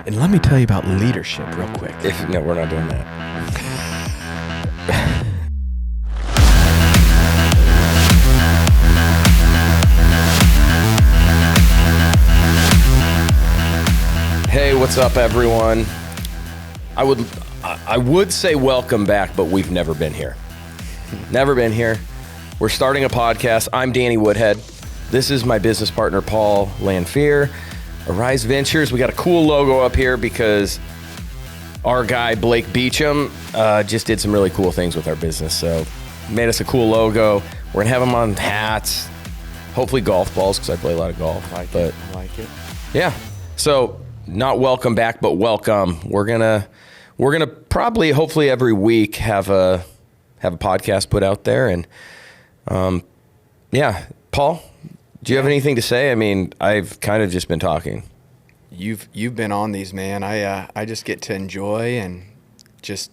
And let me tell you about leadership real quick. No, we're not doing that. Hey, what's up, everyone? I would say welcome back, but we've never been here. Never been here. We're starting a podcast. I'm Danny Woodhead. This is my business partner, Paul Lanphier. Arise Ventures. We got a cool logo up here because our guy, Blake Beecham, just did some really cool things with our business. So made us a cool logo. We're going to have them on hats, hopefully golf balls because I play a lot of golf. I like it. Yeah. So not welcome back, but welcome. We're gonna probably, hopefully every week have a podcast put out there. And yeah, Paul, do you have anything to say? I mean, I've kind of just been talking. You've been on these, man. I just get to enjoy and just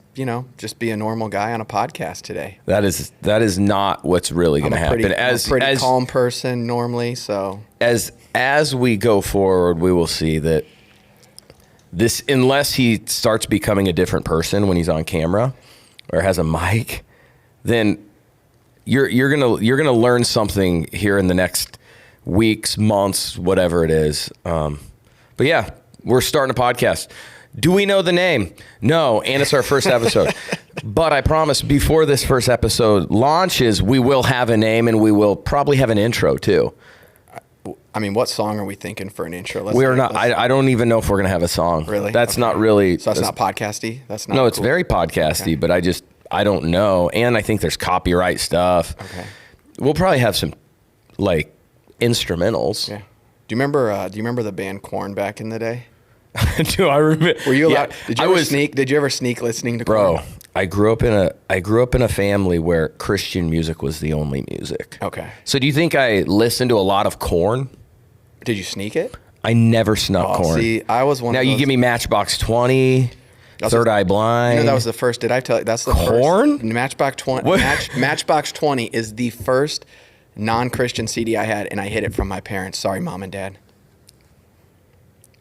be a normal guy on a podcast today. That is not what's really going to happen. I'm a pretty calm person normally, so as we go forward, we will see that this, unless he starts becoming a different person when he's on camera or has a mic, then you're gonna learn something here in the next weeks, months, whatever it is. But yeah, we're starting a podcast. Do we know the name? No, and it's our first episode. But I promise before this first episode launches, we will have a name and we will probably have an intro too. I mean, what song are we thinking for an intro? I don't even know if we're going to have a song. Really? That's not really. So that's not podcasty? That's not. No, it's very podcasty, but I don't know. And I think there's copyright stuff. Okay. We'll probably have some like instrumentals. Yeah. Do you remember the band Korn back in the day? Do I remember? Were you allowed? Yeah, Did you ever sneak listening to Korn? Bro, I grew up in a family where Christian music was the only music. Okay. So do you think I listened to a lot of Korn? Did you sneak it? I never snuck Korn. See, I was one. Now of those. you give me Matchbox 20, Third Eye Blind. That was the first. Did I tell you? That's the Korn? first. Matchbox 20. Matchbox 20 is the first non-Christian CD I had, and I hid it from my parents. Sorry, Mom and Dad.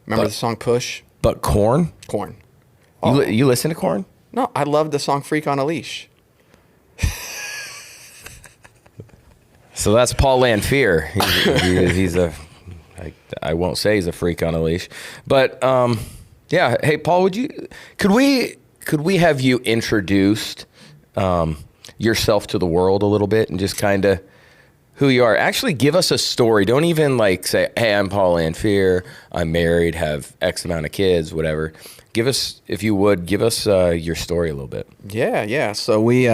Remember the song Push? But Korn? Korn. You listen to Korn? No, I love the song Freak on a Leash. So that's Paul Lanphier. He's I won't say he's a freak on a leash, but yeah. Hey, Paul, could we have you introduced yourself to the world a little bit and just kind of who you are? Actually, give us a story. Don't even like say, "Hey, I'm Paul Lanphier. I'm married, have X amount of kids, whatever." Give us, if you would, your story a little bit. Yeah. So we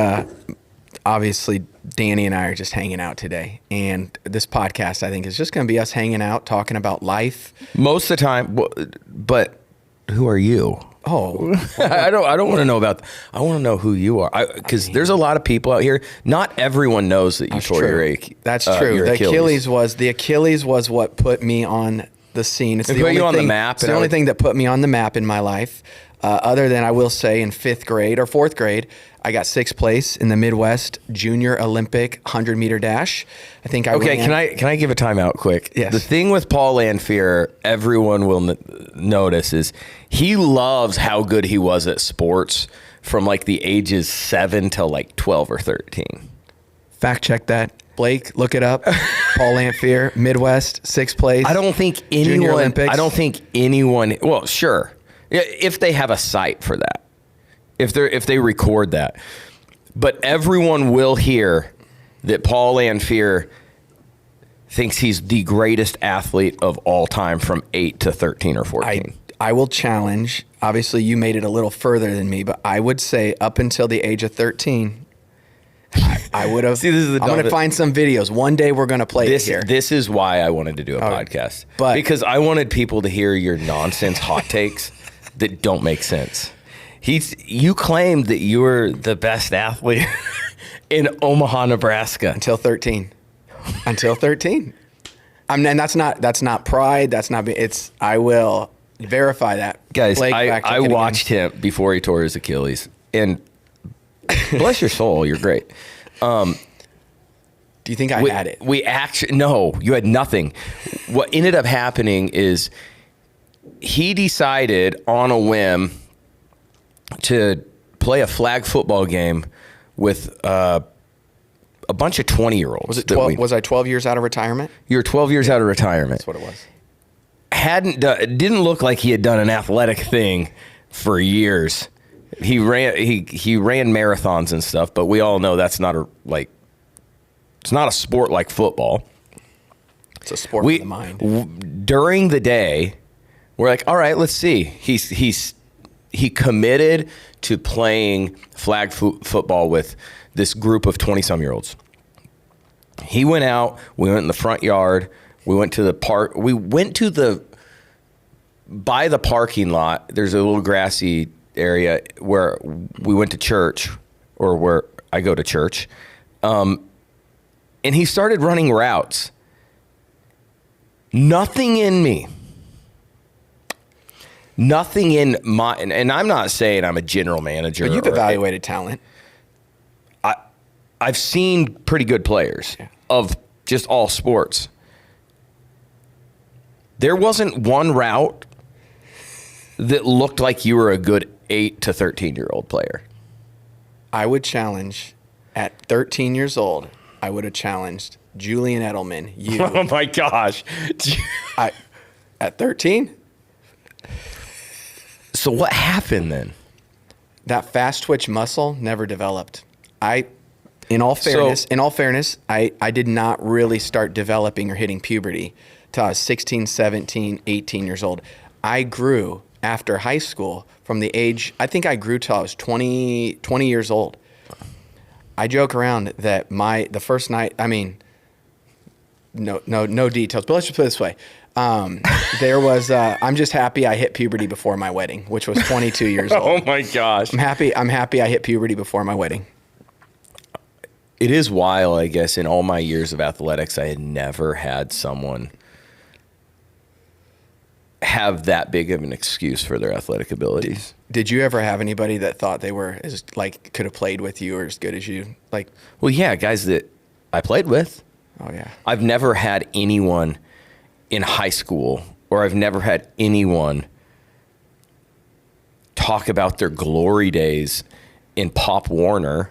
obviously, Danny and I are just hanging out today, and this podcast, I think, is just going to be us hanging out, talking about life. Most of the time, but who are you? Oh, I don't want to know about. I want to know who you are, because there's a lot of people out here. Not everyone knows that you tore your Achilles. That's true. The Achilles was what put me on the scene. It's the only on thing, the map. It's the only thing that put me on the map in my life. Other than, I will say, in 5th grade or 4th grade, I got 6th place in the Midwest Junior Olympic 100-meter dash. I think I Okay, can I give a timeout quick? Yes. The thing with Paul Lanphier, everyone will notice, is he loves how good he was at sports from like the ages 7 till like 12 or 13. Fact check that. Blake, look it up. Paul Lanphier, Midwest, 6th place. I don't think Junior Olympics. anyone. Well, sure, if they have a site for that, if they record that, but everyone will hear that Paul Lanphier thinks he's the greatest athlete of all time from 8 to 13 or 14. I will challenge. Obviously, you made it a little further than me, but I would say up until the age of 13. I would have. See, I'm going to find some videos. One day we're going to play it here. This is why I wanted to do a podcast. Because I wanted people to hear your nonsense hot takes that don't make sense. You claimed that you were the best athlete in Omaha, Nebraska. Until 13. I mean, and that's not pride. That's not. I will verify that. Guys, I watched him before he tore his Achilles, and bless your soul, you're great. Do you think I had it? No, you had nothing. What ended up happening is he decided on a whim to play a flag football game with a bunch of 20-year-olds. Was it 12? Was I 12 years out of retirement? You were 12 years out of retirement. That's what it was. Didn't look like he had done an athletic thing for years. He ran marathons and stuff, but we all know that's not it's not a sport like football. It's a sport of the mind. During the day, we're like, all right, let's see. He committed to playing flag football with this group of 20-some-year-olds. He went out. We went in the front yard. We went to the park. We went to by the parking lot. There's a little grassy area where we went to church, or where I go to church. And he started running routes. Nothing in me. Nothing in my, and I'm not saying I'm a general manager. But you've evaluated talent. I've seen pretty good players of just all sports. There wasn't one route that looked like you were a good 8 to 13-year-old player. I would challenge, at 13 years old, I would have challenged Julian Edelman. You. Oh my gosh. At 13? So what happened then? That fast twitch muscle never developed. In all fairness, I did not really start developing or hitting puberty till I was 16, 17, 18 years old. I grew after high school from the age, I think I grew till I was 20 years old. I joke around that the first night, I mean, no details, but let's just put it this way. There was, I'm just happy I hit puberty before my wedding, which was 22 years old. Oh my gosh. I'm happy I hit puberty before my wedding. It is wild, I guess. In all my years of athletics, I had never had someone have that big of an excuse for their athletic abilities. Did you ever have anybody that thought they were could have played with you or as good as you? Well, yeah, guys that I played with. Oh yeah. I've never had anyone in high school, or I've never had anyone talk about their glory days in Pop Warner.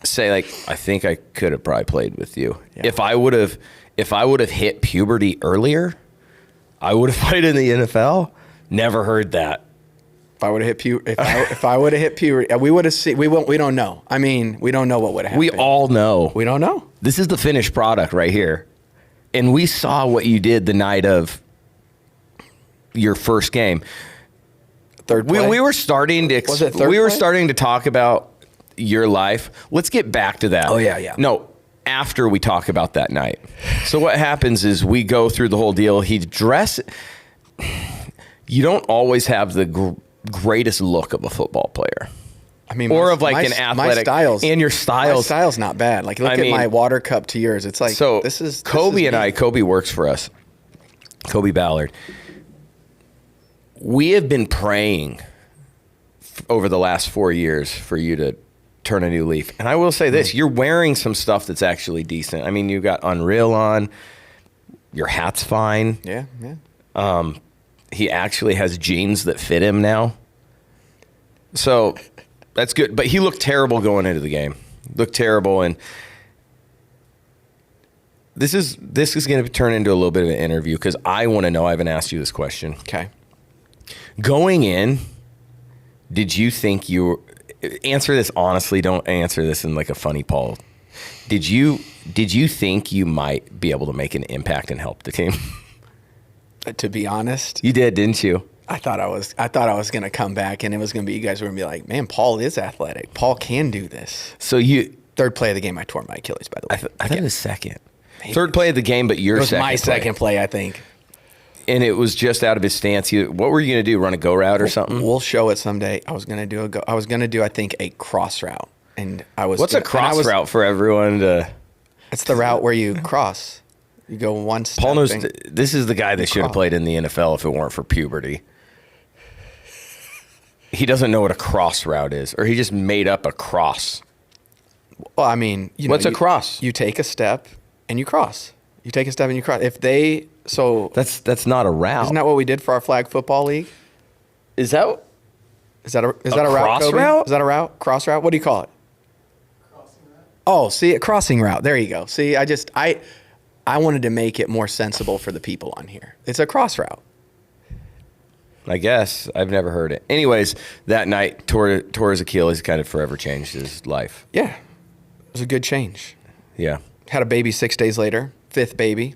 Say I think I could have probably played with you. Yeah. If I would have hit puberty earlier, I would have played in the NFL. Never heard that. If I would have hit puberty, we would have seen. We don't know. I mean, we don't know what would have happened. We all know. We don't know. This is the finished product right here, and we saw what you did the night of your first game. Third play? We were starting to. Was it third we were play? starting to talk about your life. Let's get back to that. Oh yeah. No, after we talk about that night. So what happens is we go through the whole deal. You don't always have the greatest look of a football player. I mean, or of an athletic. My styles. And your styles. My style's not bad. Look at my water cup to yours. It's like, so this is Kobe works for us. Kobe Ballard. We have been praying over the last 4 years for you to turn a new leaf. And I will say this, you're wearing some stuff that's actually decent. I mean, you got Unreal on. Your hat's fine. Yeah. He actually has jeans that fit him now. So that's good. But he looked terrible going into the game. Looked terrible. And this is going to turn into a little bit of an interview because I want to know. I haven't asked you this question. Okay. Going in, did you think answer this honestly? Don't answer this in like a funny Paul. Did you think you might be able to make an impact and help the team? To be honest, you did, didn't you? I thought I was going to come back and it was going to be, you guys were going to be like, man, Paul is athletic. Paul can do this. So third play of the game, I tore my Achilles, by the way. I thought it was second. Maybe. Third play of the game, but your second. It was my second play, I think. And it was just out of his stance. What were you going to do? Run a go route or something? We'll show it someday. I was going to do, I think, a cross route. And I was. What's a cross route for everyone to? It's the route where you cross. You go one step. Paul knows this is the guy that should have played in the NFL if it weren't for puberty. He doesn't know what a cross route is, or he just made up a cross. Well, I mean, what's a cross? You take a step and you cross. You take a step and you cross. If they, so That's not a route. isn't that what we did for our flag football league? Is that Is that a route? cross Kobe? route? Is that a route? Cross route? What do you call it? Oh, see, a crossing route. There you go. See, I wanted to make it more sensible for the people on here. It's a cross route. I guess I've never heard it. Anyways, that night tore his Achilles, kind of forever changed his life. Yeah, it was a good change. Yeah, Had a baby 6 days later, 5th baby,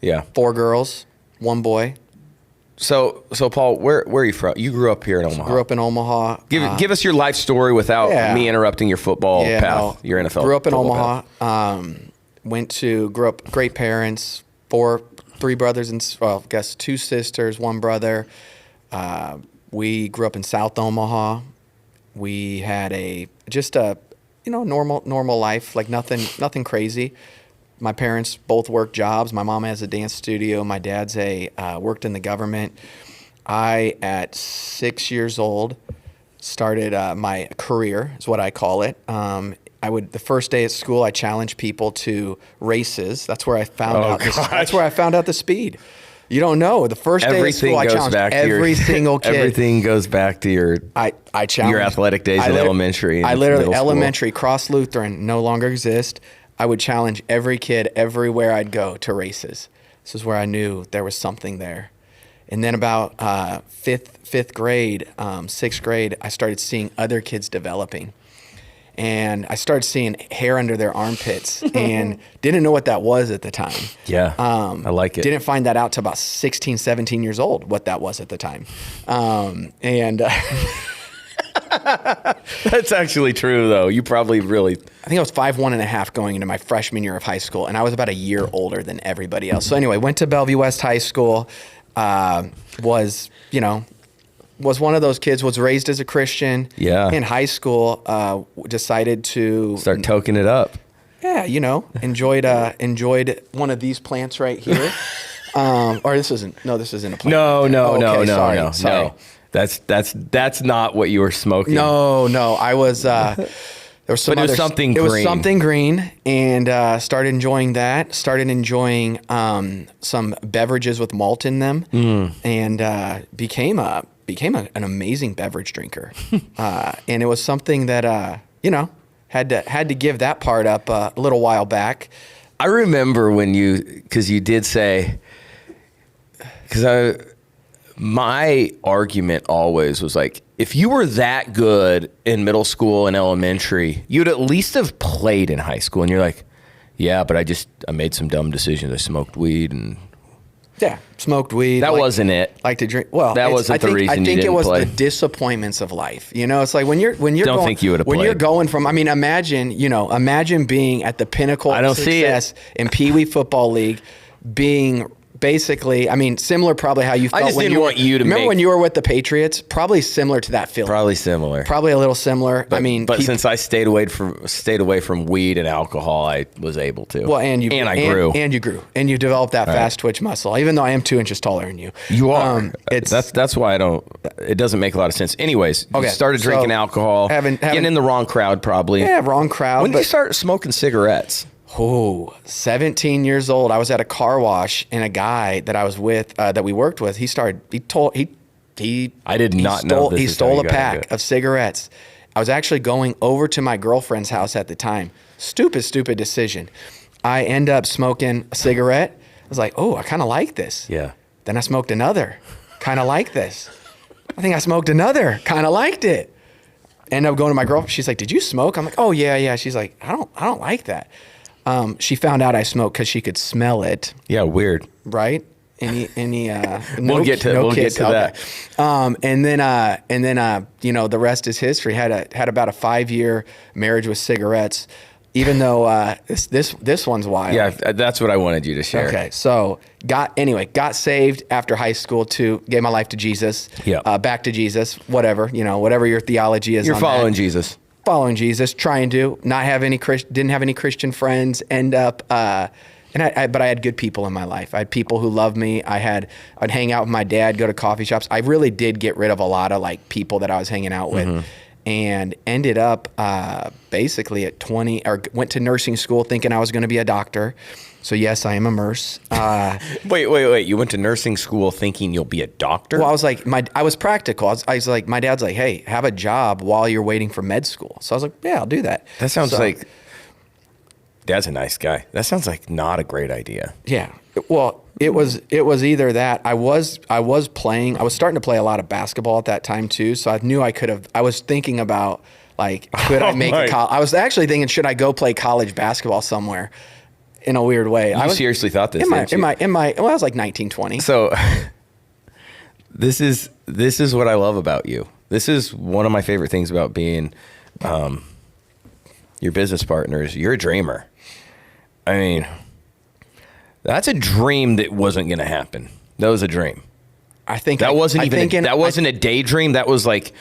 yeah. 4 girls, 1 boy. So Paul, where are you from? You grew up here in Omaha. Grew up in Omaha. Give us your life story without Yeah. me interrupting your football path. Your NFL. Grew up in football Omaha. path. Grew up great parents. 3 brothers and I guess 2 sisters, 1 brother. We grew up in South Omaha. We had a normal life, like nothing crazy. My parents both worked jobs. My mom has a dance studio. My dad's worked in the government. I, at 6 years old, started my career, is what I call it. The first day at school, I challenged people to races. That's where I found out. That's where I found out the speed. You don't know. The first day at school, I challenged every single kid. Everything goes back to your I challenged your athletic days in elementary. And elementary, Cross Lutheran no longer exist. I would challenge every kid everywhere I'd go to races. This is where I knew there was something there. And then about fifth grade, 6th grade, I started seeing other kids developing. And I started seeing hair under their armpits and didn't know what that was at the time. Yeah, I like it. Didn't find that out till about 16, 17 years old, what that was at the time. That's actually true, though. You probably really... I think I was 5'1.5" going into my freshman year of high school, and I was about a year older than everybody else. So anyway, went to Bellevue West High School, was one of those kids, was raised as a Christian. Yeah. In high school, decided to... Start toking it up. Yeah, enjoyed one of these plants right here. Or this isn't a plant. No. Sorry. That's not what you were smoking. No. I was. There was some. But it was something green. It was something green, and started enjoying that. Started enjoying some beverages with malt in them, and became an amazing beverage drinker. And it was something that had to give that part up a little while back. I remember because you did say, my argument always was like, if you were that good in middle school and elementary, you'd at least have played in high school. And you're like, yeah, but I made some dumb decisions. I smoked weed and... Yeah, smoked weed. That wasn't it. Like to drink. Well, that wasn't the reason you didn't play. I think it was the disappointments of life. It's like when you're Don't think you would have played. When you're going from, imagine being at the pinnacle of success in Pee Wee Football League, being basically, similar probably how you felt. I just didn't want you to remember when you were with the Patriots. Probably similar to that feeling. Probably similar. Probably a little similar. But since I stayed away from weed and alcohol, I was able to. Well, I grew, and you developed that fast twitch muscle. Even though I am 2 inches taller than you, you are. That's why I don't. It doesn't make a lot of sense. Anyways, you started drinking alcohol, getting in the wrong crowd, probably. Yeah, wrong crowd. When did you start smoking cigarettes? 17 years old. I was at a car wash, and a guy that I was with, that we worked with, he stole a pack of cigarettes. I was actually going over to my girlfriend's house at the time. Stupid decision. I end up smoking a cigarette. I was like, I kind of like this. Yeah. Then I smoked another. Kind of like this. I think I smoked another. Kind of liked it. End up going to my girlfriend. She's like, did you smoke? I'm like, oh, yeah. She's like, I don't like that. She found out I smoked because she could smell it. Yeah, weird. Right? We'll get to that. And then the rest is history. Had about a 5-year marriage with cigarettes. Even though this one's wild. Yeah, that's what I wanted you to share. Okay, so got saved after high school too. Gave my life to Jesus. Yeah. Back to Jesus. Whatever your theology is. You're following Jesus. Following Jesus, trying to not have didn't have any Christian friends. End up, but I had good people in my life. I had people who loved me. I'd hang out with my dad, go to coffee shops. I really did get rid of a lot of people that I was hanging out with. and ended up basically at 20, or went to nursing school thinking I was going to be a doctor. So yes, I am a nurse. Wait. You went to nursing school thinking you'll be a doctor? Well, I was like, I was practical. I was like, my dad's like, hey, have a job while you're waiting for med school. So I was like, yeah, I'll do that. That sounds like, Dad's a nice guy. That sounds like not a great idea. Yeah. Well, it was either that I was starting to play a lot of basketball at that time too. So I knew I was thinking about like, could I make I was actually thinking, should I go play college basketball somewhere? In a weird way. You seriously thought this, well, I was like 19, 20. So this is what I love about you. This is one of my favorite things about being your business partner is you're a dreamer. I mean, that's a dream that wasn't going to happen. That was a dream. I think that wasn't a daydream. That was like,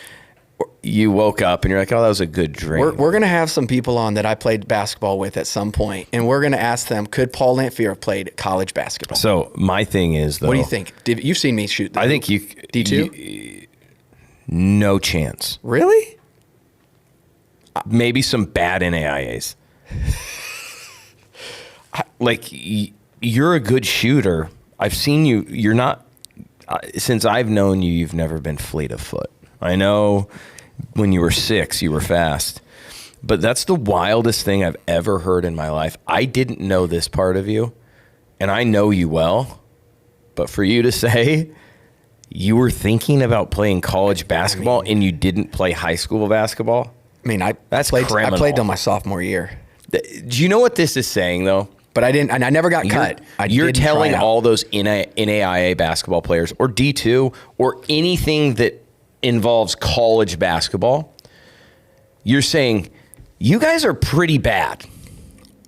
you woke up and you're like, oh, that was a good dream. We're going to have some people on that I played basketball with at some point, and we're going to ask them, could Paul Lanphier have played college basketball? So my thing is, though. What do you think? You've seen me shoot. I think you. D2? No chance. Really? Maybe some bad NAIAs. Like, you're a good shooter. I've seen you. You're not, since I've known you, you've never been fleet of foot. I know when you were 6, you were fast, but that's the wildest thing I've ever heard in my life. I didn't know this part of you, and I know you well, but for you to say you were thinking about playing college basketball and you didn't play high school basketball. I mean, I played till my sophomore year. Do you know what this is saying, though? But I didn't, and I never got cut. You're telling all those NAIA basketball players or D2 or anything that involves college basketball, you're saying you guys are pretty bad.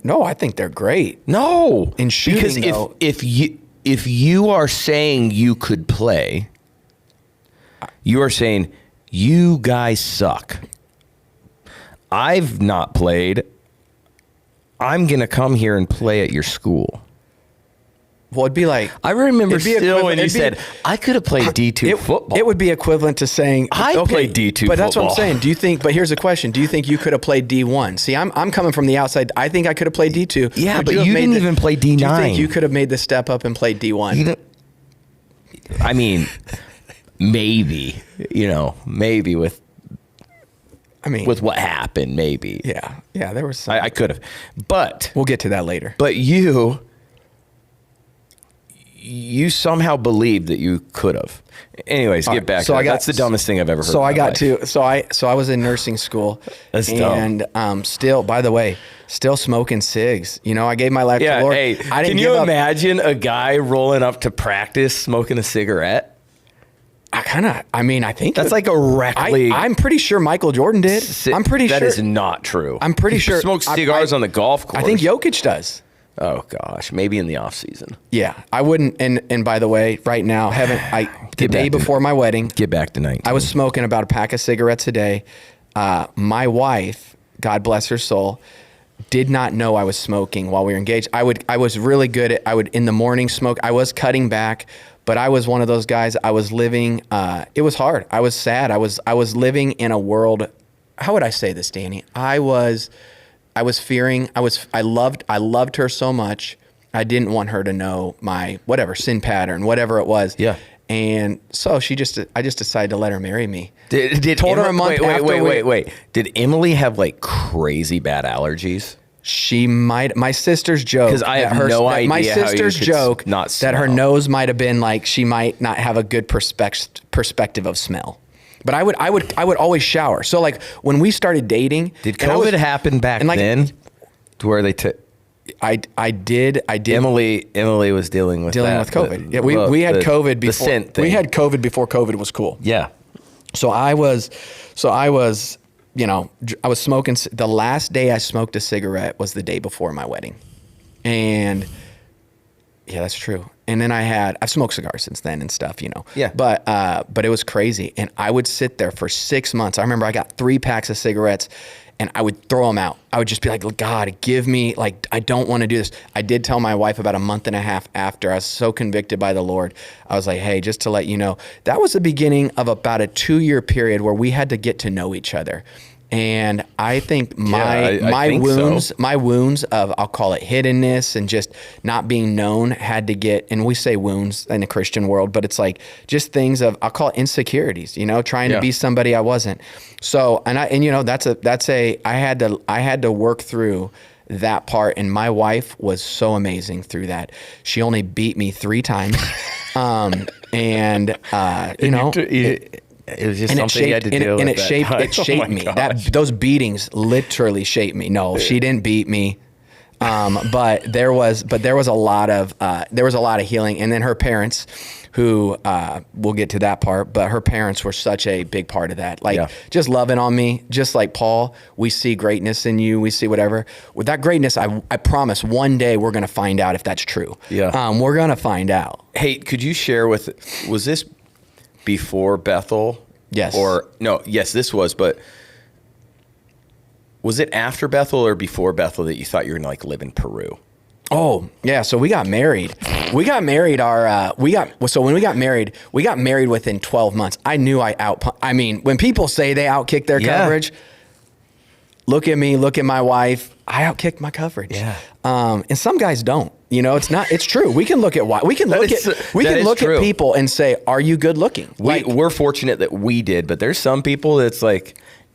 No, I think they're great. No, in shooting, because if you are saying you could play, you are saying you guys suck. I've not played. I'm gonna come here and play at your school. Well, it'd be like, I remember still when you said, I could have played D2 football. It would be equivalent to saying, I played D2 football. But that's what I'm saying. Do you think, but here's a question. Do you think you could have played D1? See, I'm coming from the outside. I think I could have played D2. Yeah, but you didn't even play D9. Do you think you could have made the step up and played D1? I mean, maybe, maybe with what happened, maybe. Yeah, there was some. I could have. But. We'll get to that later. But you somehow believed that you could have. Anyways, get back to that. That's the dumbest thing I've ever heard. So I was in nursing school. That's dumb. And still, by the way, still smoking cigs. I gave my life to the Lord. Hey, can you imagine a guy rolling up to practice smoking a cigarette? I think that's like a rec league. I'm pretty sure Michael Jordan did. I'm pretty sure. That is not true. I'm pretty sure. Smokes cigars on the golf course. I think Jokic does. Oh gosh, maybe in the off season. Yeah, I wouldn't. And by the way, right now, the day before my wedding, get back to 19. I was smoking about a pack of cigarettes a day. My wife, God bless her soul, did not know I was smoking while we were engaged. I was really good at. I would in the morning smoke. I was cutting back, but I was one of those guys. I was living. It was hard. I was sad. I was living in a world. How would I say this, Danny? I was fearing. I loved her so much. I didn't want her to know my whatever sin pattern, whatever it was. Yeah. And so I just decided to let her marry me. Told her a month after. Wait. Did Emily have like crazy bad allergies? She might. My sister's joke. Because I have no idea. My sister's joke not that her nose might have been like she might not have a good perspective of smell. But I would always shower. So like when we started dating, did COVID happen back then? To where they took. I did. Emily was dealing with COVID. Yeah, we had COVID before. The scent thing. We had COVID before COVID was cool. Yeah. So I was, I was smoking. The last day I smoked a cigarette was the day before my wedding, and yeah, that's true. And then I've smoked cigars since then and stuff, Yeah. But it was crazy. And I would sit there for 6 months. I remember I got 3 packs of cigarettes and I would throw them out. I would just be like, God, give me, like, I don't want to do this. I did tell my wife about a month and a half after I was so convicted by the Lord. I was like, hey, just to let you know, that was the beginning of about a 2-year period where we had to get to know each other. And I think my wounds of, I'll call it hiddenness and just not being known, had to get, and we say wounds in the Christian world, but it's like just things of, I'll call it insecurities, trying to be somebody I wasn't. So, I had to work through that part, and my wife was so amazing through that. She only beat me 3 times. It was just something you had to deal with. And it shaped me. Those beatings literally shaped me. No, she didn't beat me. But there was a lot of healing. And then her parents, who we'll get to that part, but her parents were such a big part of that. Just loving on me, just like Paul, we see greatness in you. We see whatever. With that greatness, I promise one day we're going to find out if that's true. Yeah. We're going to find out. Hey, could you share was this before Bethel? Yes. Yes, this was, but was it after Bethel or before Bethel that you thought you were going to live in Peru? Oh, yeah. So we got married. When we got married, we got married within 12 months. I knew when people say they outkick their coverage, look at me, look at my wife. I outkicked my coverage. Yeah. And some guys don't. It's true. We can look at why. We can look at people and say, are you good looking? We're fortunate that we did, but there's some people that's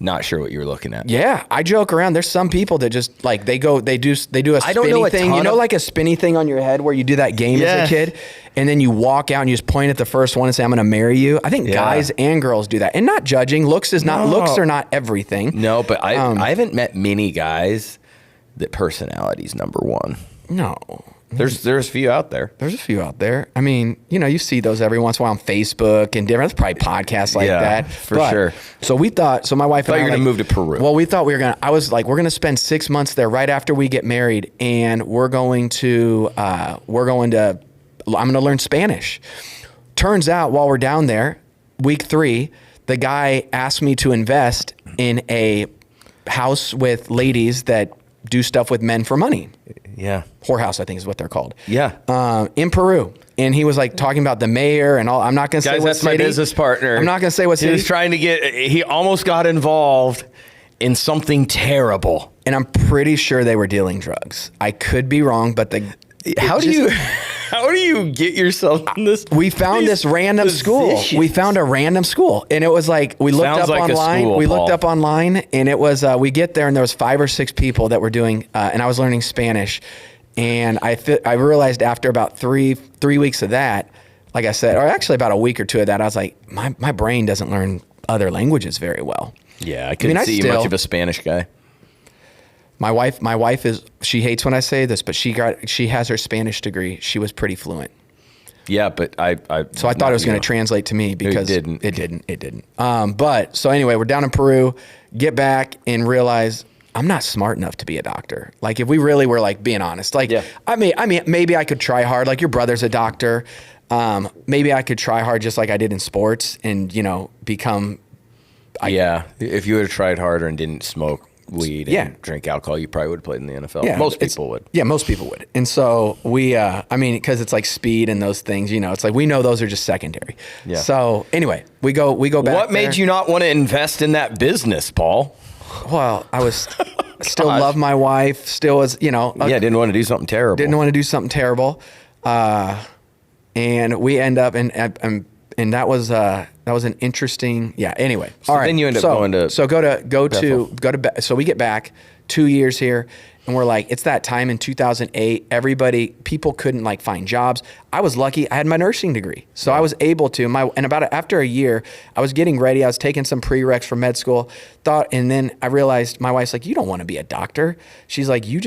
not sure what you're looking at. Yeah, I joke around. There's some people that just they do a spinny thing. Like a spinny thing on your head where you do that game as a kid, and then you walk out and you just point at the first one and say, "I'm going to marry you." I think guys and girls do that, and not judging. Looks are not everything. No, but I haven't met many guys that personality's number one. No. There's a few out there. There's a few out there. I mean, you see those every once in a while on Facebook and different. There's probably podcasts like that. For sure. So my wife and I you were going to move to Peru. Well, we thought I was like, we're going to spend 6 months there right after we get married. And I'm going to learn Spanish. Turns out while we're down there, week 3, the guy asked me to invest in a house with ladies that do stuff with men for money. Yeah. Whorehouse, I think is what they're called. Yeah. In Peru. And he was talking about the mayor and all. I'm not going to say what that's city. My business partner. I'm not going to say what city. He was trying to he almost got involved in something terrible. And I'm pretty sure they were dealing drugs. I could be wrong, but how do you get yourself in this? We found this random school. We found a random school, and it was we looked up online. Looked up online, and it was we get there, and there was 5 or 6 people that were doing, and I was learning Spanish, and I realized after about three weeks of that, like I said, or actually about a week or 2 of that, I was like, my brain doesn't learn other languages very well. Yeah, I couldn't see you much of a Spanish guy. My wife she hates when I say this, but she has her Spanish degree. She was pretty fluent. Yeah, but so I thought it was going to translate to me because it didn't. It didn't. But so anyway, we're down in Peru, get back and realize I'm not smart enough to be a doctor. If we really were being honest, I mean, maybe I could try hard. Your brother's a doctor. Maybe I could try hard just like I did in sports and, become. If you would have tried harder and didn't smoke weed and drink alcohol, you probably would have played in the NFL. Yeah, most people would. Yeah, most people would. And so we, because it's speed and those things, it's we know those are just secondary. Yeah. So anyway, we go back. What made you not want to invest in that business, Paul? Well, I was still love my wife, still was, didn't want to do something terrible. And we end up and that was an interesting, anyway. So all right. Then you end up going to so we get back 2 years here, and we're it's that time in 2008. People couldn't find jobs. I was lucky. I had my nursing degree, so I was able to. After a year, I was getting ready. I was taking some prereqs for med school. And then I realized my wife's you don't want to be a doctor. She's you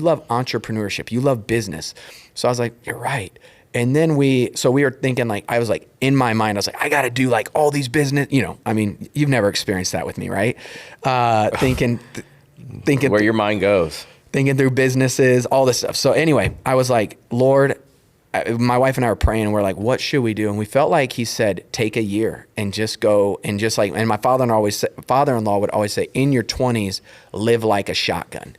love entrepreneurship. You love business. So I was you're right. And then we were thinking I was in my mind, I was I got to do all these business, you've never experienced that with me, right? Thinking where your mind goes, thinking through businesses, all this stuff. So anyway, I was Lord, my wife and I were praying, and we're like, what should we do? And we felt like he said, take a year and just go and just like, and my father-in-law would always say, in your 20s, live like a shotgun,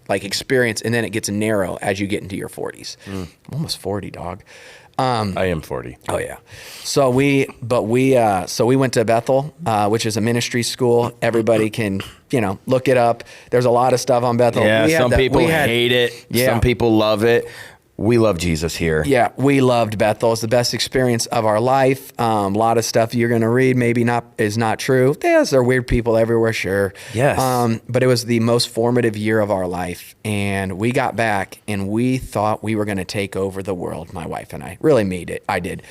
like experience. And then it gets narrow as you get into your 40s. I'm almost 40, dog. I am 40. Oh yeah. So we went to Bethel, which is a ministry school. Everybody can, look it up. There's a lot of stuff on Bethel. Yeah. Some people hate it. Yeah. Some people love it. We love Jesus here. Yeah, we loved Bethel. It's the best experience of our life. A lot of stuff you're going to read is not true. Yes, there are weird people everywhere, sure. Yes. But it was the most formative year of our life. And we got back and we thought we were going to take over the world, my wife and I. Really made it. I did.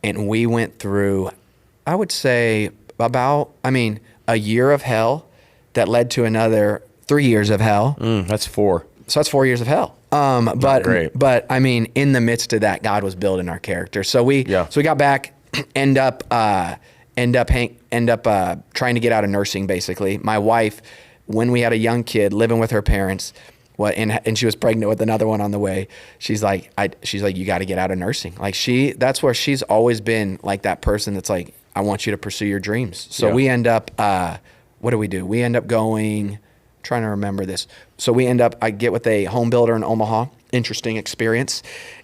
And we went through, I would say, a year of hell that led to another 3 years of hell. That's 4. So that's 4 years of hell. But I mean, in the midst of that, God was building our character. So we got back, end up trying to get out of nursing. Basically, my wife, when we had a young kid living with her parents, and she was pregnant with another one on the way. She's like, you got to get out of nursing. Like that's where she's always been, like that person that's like, I want you to pursue your dreams. So we end up, what do? We end up going. Trying to remember this. So I get with a home builder in Omaha, interesting experience,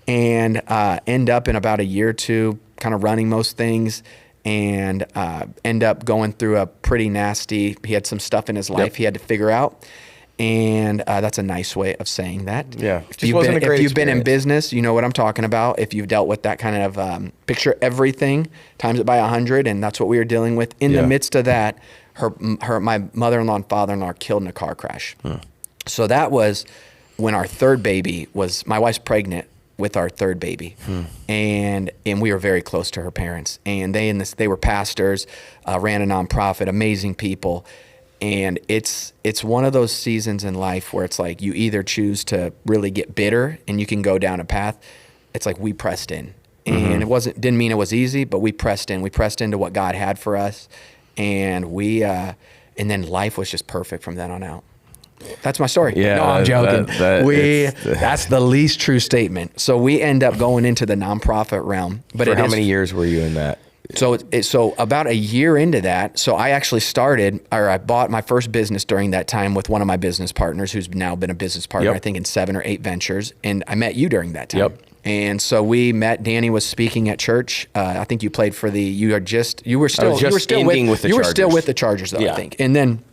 and end up in about a year or two kind of running most things, and end up going through a pretty nasty, he had some stuff in his life he had to figure out. And that's a nice way of saying that. Yeah. If you've been in business, you know what I'm talking about. If you've dealt with that kind of picture everything, times it by 100, and that's what we were dealing with. In the midst of that, my mother-in-law and father-in-law killed in a car crash. So that was when our third baby was, my wife's pregnant with our third baby. And we were very close to her parents. And they were pastors, ran a nonprofit, amazing people. And it's one of those seasons in life where it's like you either choose to really get bitter and you can go down a path. It's like we pressed in. And it didn't mean it was easy, but we pressed in. We pressed into what God had for us. And and then life was just perfect from then on out. That's my story. Yeah, no, I'm joking. That's the least true statement. So we end up going into the nonprofit realm. But for how many years were you in that? So about a year into that, so I actually I bought my first business during that time with one of my business partners who's now been a business partner, I think in 7 or 8 ventures. And I met you during that time. Yep. And so we met. Danny was speaking at church. I think you played for you were still with the Chargers though, I think. And then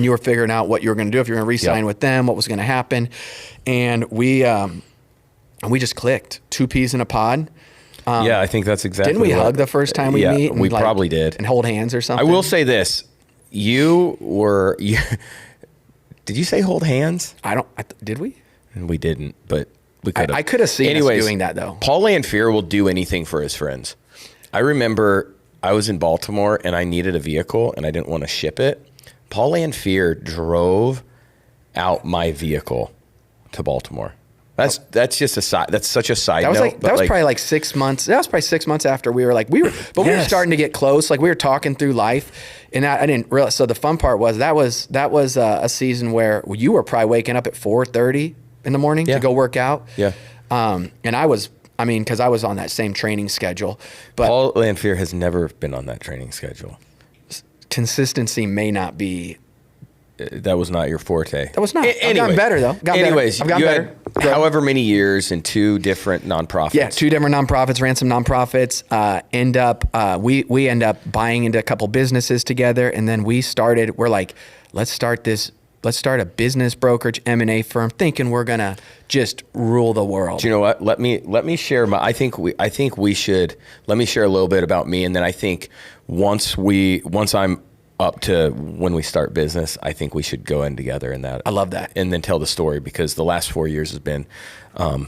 you were figuring out what you were going to do, if you were going to re-sign with them, what was going to happen. And we just clicked. 2 peas in a pod. I think that's exactly. Didn't we hug the first time we meet? We probably did. And hold hands or something. I will say this: did you say hold hands? Did we? We didn't, but we could have. I could have seen us doing that though. Paul Lanphier will do anything for his friends. I remember I was in Baltimore and I needed a vehicle and I didn't want to ship it. Paul Lanphier drove out my vehicle to Baltimore. That's just a side. That's such a side note. That was probably like 6 months. That was probably 6 months after we were starting to get close. Like we were talking through life, and I didn't realize. So the fun part was that was a season where you were probably waking up at 4:30 in the morning to go work out. Yeah. And I was. Because I was on that same training schedule. But Paul Lanphier has never been on that training schedule. Consistency may not be. That was not your forte. That was not. I've gotten better though. I've gotten better. However many years in 2 different nonprofits. Yeah, 2 different nonprofits, ran some nonprofits. We end up buying into a couple businesses together, and then we're like, let's start a business brokerage M&A firm, thinking we're gonna just rule the world. Do you know what? Let me share let me share a little bit about me, and then I think once I'm up to when we start business, I think we should go in together in that. I love that. And then tell the story, because the last 4 years has been a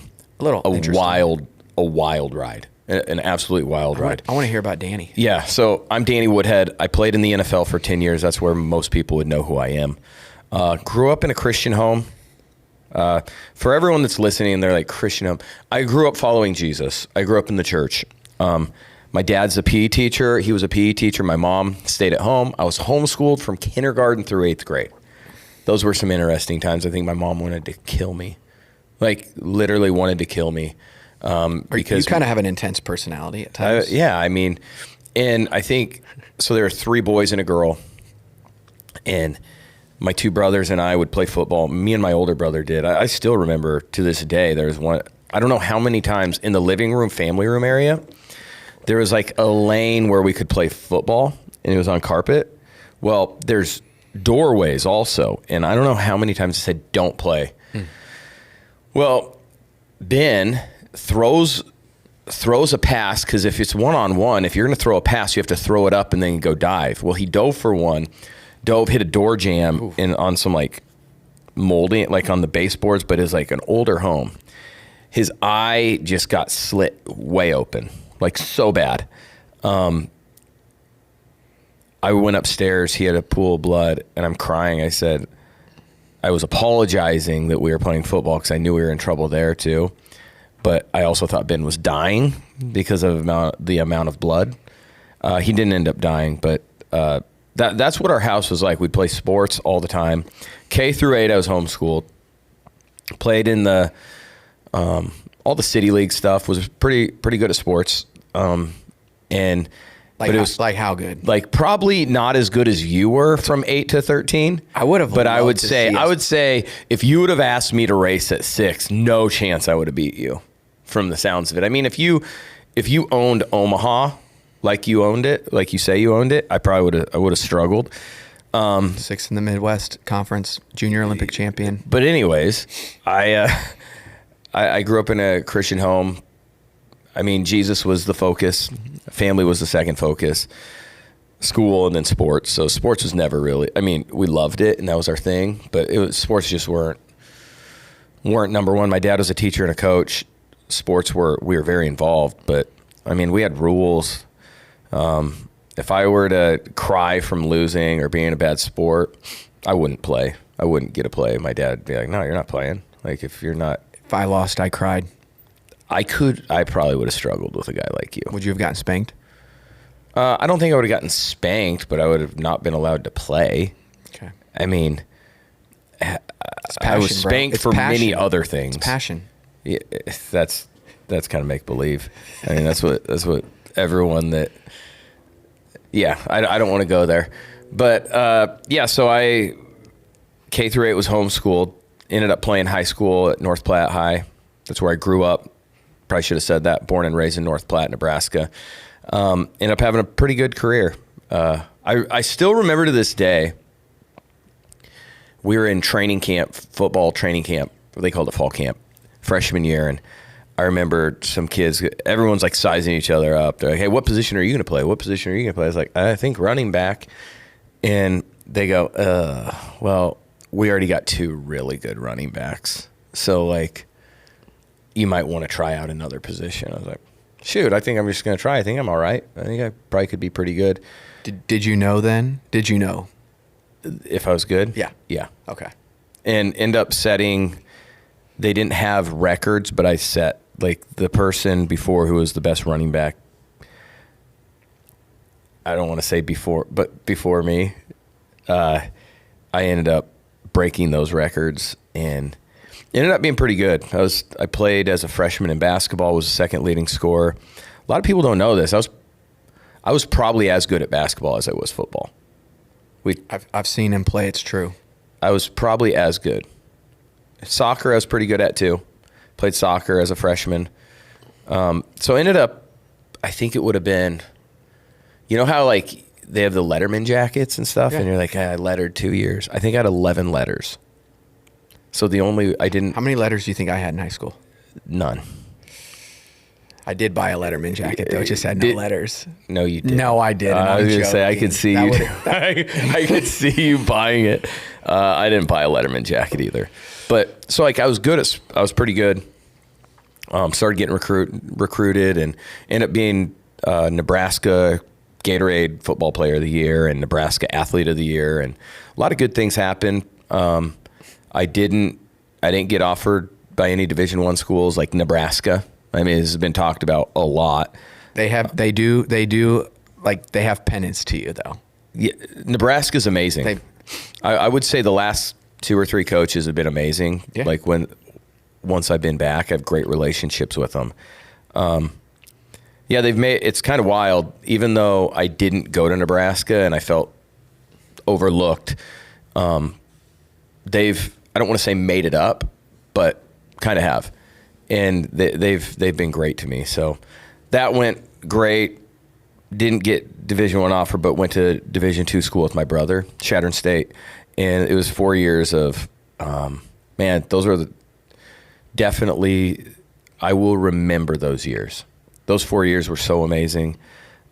wild ride, an absolute wild ride. I want to hear about Danny. Yeah. So I'm Danny Woodhead. I played in the NFL for 10 years. That's where most people would know who I am. Grew up in a Christian home. For everyone that's listening, they're like, Christian home. I grew up following Jesus. I grew up in the church. My dad's a PE teacher. He was a PE teacher. My mom stayed at home. I was homeschooled from kindergarten through 8th grade. Those were some interesting times. I think my mom wanted to kill me, like literally wanted to kill me. Because you kind of have an intense personality at times. Yeah, I mean, and I think, so there are 3 boys and a girl, and my 2 brothers and I would play football. Me and my older brother did. I still remember to this day, there was one, I don't know how many times in the living room, family room area, there was like a lane where we could play football, and it was on carpet. Well, there's doorways also, and I don't know how many times I said, don't play. Well, Ben throws a pass, because if it's one-on-one, if you're going to throw a pass, you have to throw it up and then go dive. Well, he dove for one, hit a door jam on some like molding, like on the baseboards, but it's like an older home. His eye just got slit way open, like so bad. I went upstairs, he had a pool of blood, and I'm crying. I said, I was apologizing that we were playing football because I knew we were in trouble there too. But I also thought Ben was dying because of the amount of blood. He didn't end up dying, but that's what our house was like. We'd play sports all the time. K through 8, I was homeschooled. Played in the all the city league stuff. Was pretty good at sports. And like, but it was like how good? Like probably not as good as you were from 8 to 13. I would have, but I would say if you would have asked me to race at 6, no chance I would have beat you. From the sounds of it, I mean, if you owned Omaha like you owned it, like you say you owned it, I would have struggled. 6th in the Midwest Conference, junior Olympic champion. But anyways, I grew up in a Christian home. I mean, Jesus was the focus. Family was the second focus. School and then sports. So sports was never really. I mean, we loved it and that was our thing, but sports just weren't number one. My dad was a teacher and a coach. Sports we were very involved, but I mean, we had rules. If I were to cry from losing or being a bad sport, I wouldn't play. I wouldn't get to play. My dad would be like, no, you're not playing. Like if you're not. If I lost, I cried. I probably would have struggled with a guy like you. Would you have gotten spanked? I don't think I would have gotten spanked, but I would have not been allowed to play. Okay. I mean, Passion, I was spanked for many other things. It's passion. Yeah, that's kind of make believe. I mean, that's what everyone that. Yeah, I don't want to go there, but yeah. So I K through 8 was homeschooled. Ended up playing high school at North Platte High. That's where I grew up. Probably should have said that. Born and raised in North Platte, Nebraska. Ended up having a pretty good career. I still remember to this day. We were in training camp, football training camp. They called it fall camp. Freshman year, and I remember some kids, everyone's like sizing each other up. They're like, hey, what position are you going to play? What position are you going to play? I was like, I think running back. And they go, well, we already got 2 really good running backs. So like, you might want to try out another position. I was like, shoot, I think I'm just going to try. I think I'm all right. I think I probably could be pretty good. Did you know then? Did you know? If I was good? Yeah. Yeah. Okay. And end up setting... They didn't have records, but I set like the person before who was the best running back. I don't want to say before, but before me, I ended up breaking those records and ended up being pretty good. I played as a freshman in basketball, was the second leading scorer. A lot of people don't know this. I was probably as good at basketball as I was football. I've seen him play. It's true. I was probably as good. Soccer I was pretty good at too. Played soccer as a freshman. So ended up, I think it would have been, you know how like they have the Letterman jackets and stuff, and you're like, I lettered 2 years. I think I had 11 letters. So How many letters do you think I had in high school? None. I did buy a Letterman jacket though. It just had no letters. No, you didn't. No, I didn't. I was going to say, I could see you. I could see you buying it. I didn't buy a Letterman jacket either. But so like I was pretty good. Started getting recruited and ended up being Nebraska Gatorade Football Player of the Year and Nebraska Athlete of the Year, and a lot of good things happened. I didn't get offered by any Division I schools like Nebraska. I mean, this has been talked about a lot. They have penance to you though. Yeah, Nebraska's amazing. I would say the last 2 or 3 coaches have been amazing. Yeah. Like when once I've been back. I have great relationships with them. Yeah, it's kind of wild. Even though I didn't go to Nebraska and I felt overlooked, I don't want to say made it up, but kind of have. And they've been great to me. So that went great. Didn't get Division I offer, but went to Division II school with my brother, Shattern State. And it was 4 years of, man, those were definitely, I will remember those years. Those 4 years were so amazing.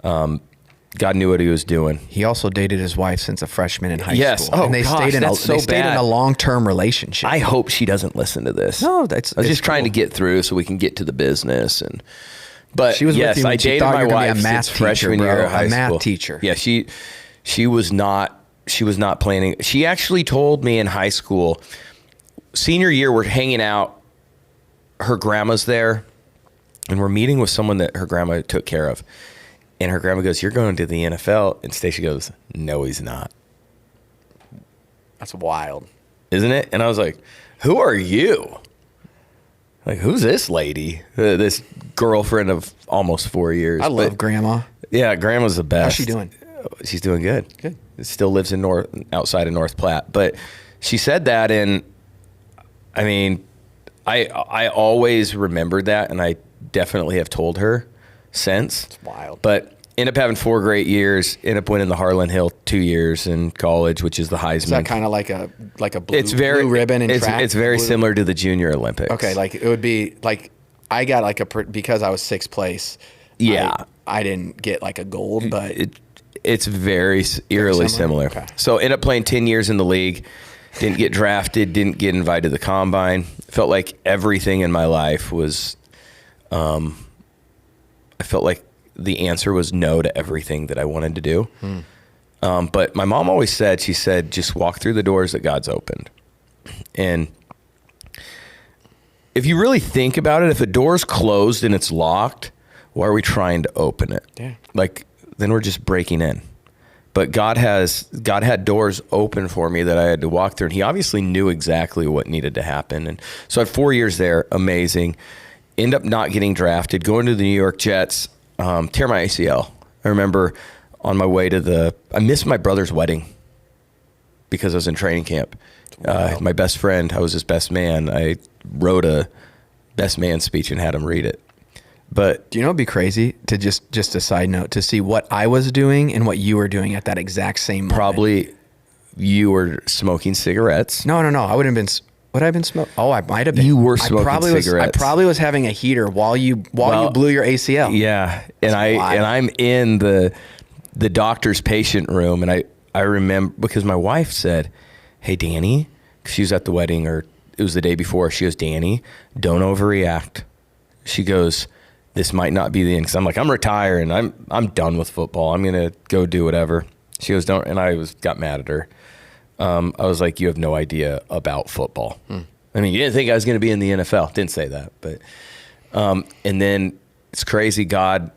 God knew what he was doing. He also dated his wife since a freshman in high Yes. school. Oh, and they gosh, stayed in that's so they stayed in bad. a long-term relationship. I hope she doesn't listen to this. No, I was just trying to get through so we can get to the business. But she was yes, with you when I she dated thought my you were gonna wife be a math since teacher, freshman bro. year of high a school. math teacher. Yeah, she was not planning. She actually told me in high school, senior year, we're hanging out. Her grandma's there, and we're meeting with someone that her grandma took care of. And her grandma goes, "You're going to the NFL." And Stacy goes, "No, he's not." That's wild. Isn't it? And I was like, "Who are you? Like, who's this lady? This girlfriend of almost 4 years." I love Grandma. Yeah, Grandma's the best. How's she doing? She's doing good. Good. Still lives outside of North Platte. But she said that, and I mean, I always remembered that, and I definitely have told her since. It's wild. But ended up having 4 great years. Ended up winning the Harlan Hill 2 years in college, which is the Heisman. Is that kind of like a blue blue ribbon in track? It's very similar to the Junior Olympics. Okay, like it would be like I got like because I was 6th place. Yeah. I didn't get like a gold, but it's very eerily similar. Okay. So ended up playing 10 years in the league. Didn't get drafted. Didn't get invited to the combine. Felt like everything in my life was. I felt like the answer was no to everything that I wanted to do. But my mom always said, she said, just walk through the doors that God's opened. And if you really think about it, if a door's closed and it's locked, why are we trying to open it? Yeah. Like, then we're just breaking in. But God had doors open for me that I had to walk through. And he obviously knew exactly what needed to happen. And so I had 4 years there, amazing. End up not getting drafted, going to the New York Jets, tear my ACL. I remember on my way I missed my brother's wedding because I was in training camp. Wow. My best friend, I was his best man. I wrote a best man speech and had him read it. But do you know it'd be crazy to just a side note to see what I was doing and what you were doing at that exact same moment? probably you were smoking cigarettes. No. I wouldn't have been. Would I have been smoking? Oh, I might have been. You were smoking I cigarettes. probably was having a heater while you blew your ACL. Yeah, and I'm in the doctor's patient room, and I remember because my wife said, "Hey, Danny," 'cause she was at the wedding, or it was the day before. She goes, "Danny, don't overreact." She goes, "This might not be the end." 'Cause I'm like, I'm retired and I'm done with football. I'm gonna go do whatever. She goes, "Don't," and I got mad at her. I was like, "You have no idea about football." I mean, you didn't think I was going to be in the NFL. Didn't say that, but and then it's crazy. God,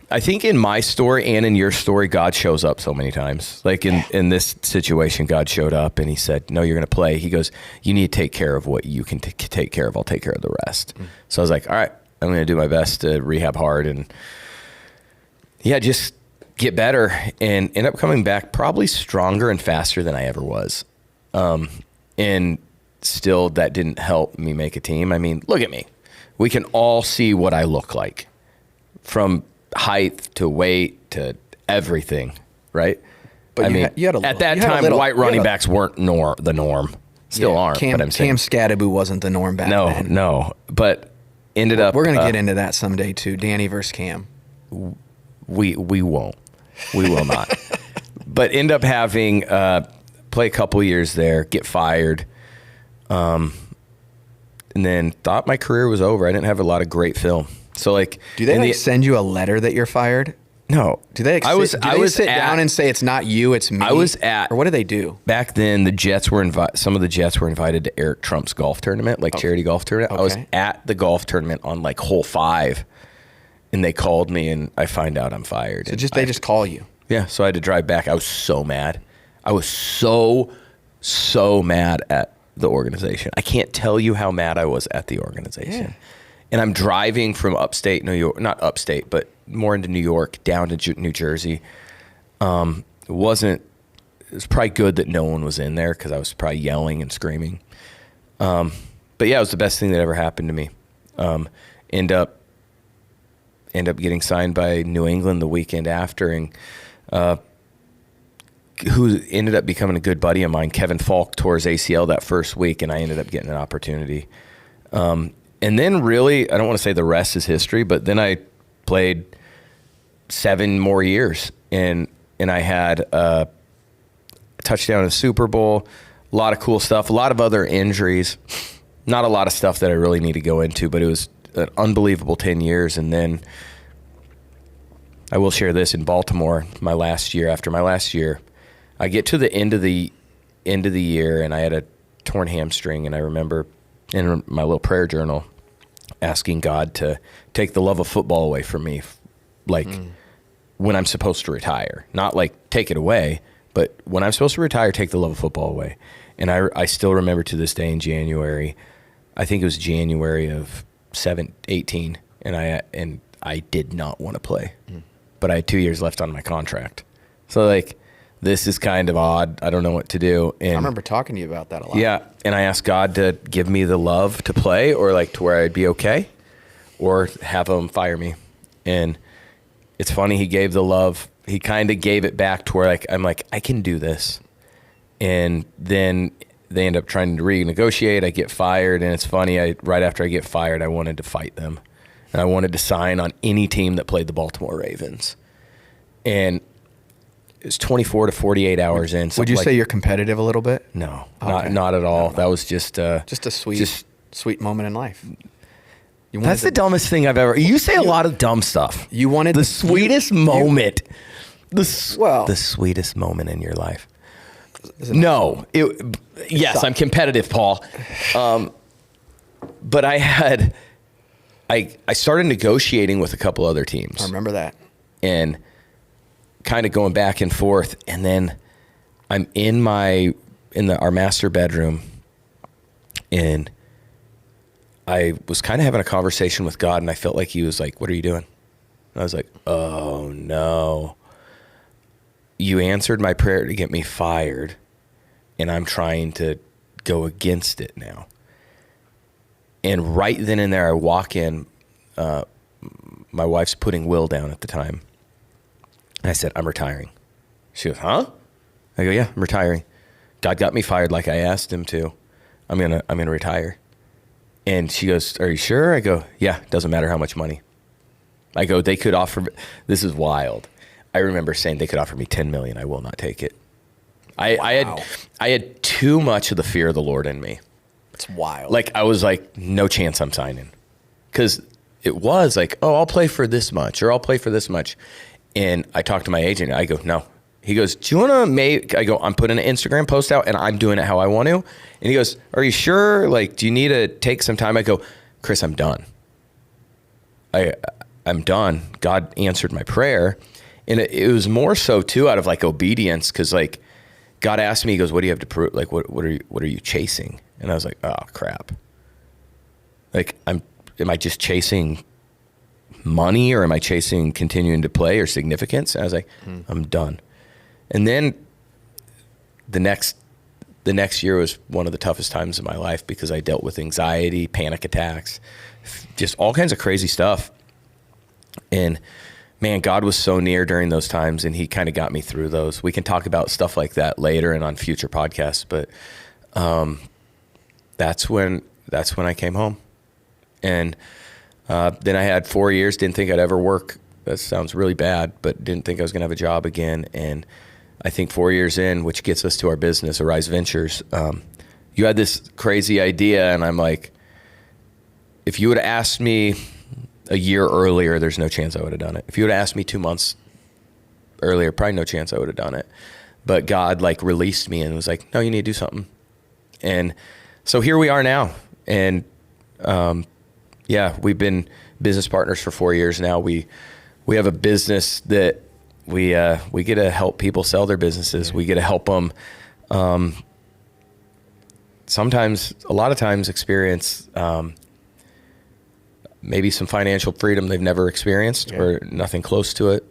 I think in my story and in your story, God shows up so many times. Like in this situation, God showed up and he said, "No, you're going to play." He goes, "You need to take care of what you can take care of. I'll take care of the rest." So I was like, "All right, I'm going to do my best to rehab hard and just get better," and end up coming back probably stronger and faster than I ever was. And still that didn't help me make a team. I mean, look at me. We can all see what I look like from height to weight to everything, right? But I mean, you had a little, at that time, white running backs weren't the norm. Still aren't, but I'm saying. Cam Scadaboo wasn't the norm back then. No. But ended up. We're going to get into that someday too. Danny versus Cam. We won't. We will not. But end up having play a couple years there, get fired, and then thought my career was over. I didn't have a lot of great film. So like, do they send you a letter that you're fired? No. Do they? I was sit down and say it's not you, it's me. Or what do they do? Back then, the Jets were some of the Jets were invited to Eric Trump's golf tournament, like charity golf tournament. Okay. I was at the golf tournament on like hole 5. And they called me, and I find out I'm fired. So they just call you? Yeah. So I had to drive back. I was so mad. I was so mad at the organization. I can't tell you how mad I was at the organization. Yeah. And I'm driving from upstate New York, not upstate, but more into New York, down to New Jersey. It was probably good that no one was in there because I was probably yelling and screaming. But yeah, it was the best thing that ever happened to me. End up getting signed by New England the weekend after, and who ended up becoming a good buddy of mine, Kevin Falk, tore his ACL that first week, and I ended up getting an opportunity. And then really, I don't want to say the rest is history, but then I played 7 more years, and I had a touchdown in the Super Bowl, a lot of cool stuff, a lot of other injuries, not a lot of stuff that I really need to go into, but it was an unbelievable 10 years. And then I will share this in Baltimore, after my last year, I get to the end of the year, and I had a torn hamstring, and I remember in my little prayer journal asking God to take the love of football away from me, like when I'm supposed to retire. Not like take it away, but when I'm supposed to retire, take the love of football away. And I still remember to this day in January, I think it was January of 18, and I did not want to play. But I had 2 years left on my contract. So like, this is kind of odd. I don't know what to do. And I remember talking to you about that a lot. yeah. And I asked God to give me the love to play, or like to where I'd be okay, or have him fire me. And it's funny, he gave the love. He kind of gave it back to where like, I'm like, I can do this. And then they end up trying to renegotiate. I get fired. And it's funny, right after I get fired, I wanted to fight them. And I wanted to sign on any team that played the Baltimore Ravens. And it was 24 to 48 hours in. Would you say you're competitive a little bit? No, Okay. not at all. No. That was just a sweet moment in life. That's the dumbest thing I've ever. You say a lot of dumb stuff. You wanted the sweetest moment. The sweetest moment in your life. No, yes, I'm competitive, Paul. But I started negotiating with a couple other teams. I remember that. And kind of going back and forth, and then I'm in our master bedroom, and I was kind of having a conversation with God, and I felt like he was like, "What are you doing?" And I was like, "Oh no, you answered my prayer to get me fired, and I'm trying to go against it now." And right then and there, I walk in. My wife's putting Will down at the time. And I said, "I'm retiring." She goes, "Huh?" I go, "Yeah, I'm retiring. God got me fired like I asked him to. I'm gonna retire." And she goes, "Are you sure?" I go, "Yeah, doesn't matter how much money." I go, "They could offer," this is wild. I remember saying they could offer me $10 million. I will not take it. I had too much of the fear of the Lord in me. It's wild. Like, I was like, no chance I'm signing. Because it was like, oh, I'll play for this much, or I'll play for this much. And I talked to my agent. I go, "No." He goes, "Do you want to make," I go, "I'm putting an Instagram post out and I'm doing it how I want to." And he goes, "Are you sure? Like, do you need to take some time?" I go, "Chris, I'm done. I'm done." God answered my prayer. And it was more so too out of like obedience. Cause like God asked me, he goes, "What do you have to prove? Like, what are you chasing?" And I was like, "Oh crap. Like, am I just chasing money, or am I chasing continuing to play or significance?" And I was like, I'm done. And then the next year was one of the toughest times of my life, because I dealt with anxiety, panic attacks, just all kinds of crazy stuff. And man, God was so near during those times, and he kind of got me through those. We can talk about stuff like that later and on future podcasts, but that's when I came home. And then I had 4 years, didn't think I'd ever work. That sounds really bad, but didn't think I was going to have a job again. And I think 4 years in, which gets us to our business, Arise Ventures, you had this crazy idea, and I'm like, if you would have asked me a year earlier, there's no chance I would have done it. If you would have asked me 2 months earlier, probably no chance I would have done it. But God like released me and was like, "No, you need to do something." And so here we are now. And yeah, we've been business partners for 4 years now. We have a business that we get to help people sell their businesses. We get to help them a lot of times experience maybe some financial freedom they've never experienced or nothing close to it.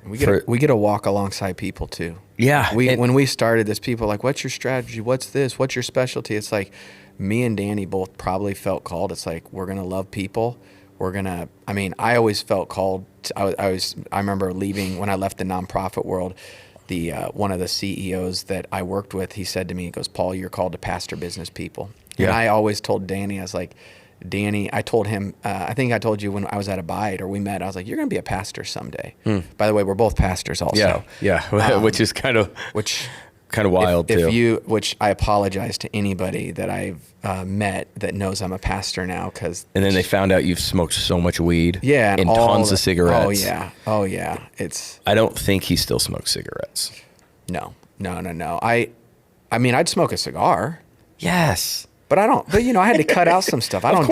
We get to walk alongside people too. Yeah. When we started this, people were like, what's your strategy? What's this? What's your specialty? It's like me and Danny both probably felt called. It's like, we're going to love people. I always felt called. I remember leaving when I left the nonprofit world. One of the CEOs that I worked with, he said to me, he goes, Paul, you're called to pastor business people. Yeah. And I always told Danny, I was like, Danny, I told him, I think I told you when I was at Abide or we met, I was like, you're going to be a pastor someday. By the way, we're both pastors also. Yeah. Which is kind of wild too. Which I apologize to anybody that I've met that knows I'm a pastor now. And then they found out you've smoked so much weed. Yeah. And tons of cigarettes. Oh yeah. I don't think he still smokes cigarettes. No. I'd smoke a cigar. Yes. But I don't. But I had to cut out some stuff. I don't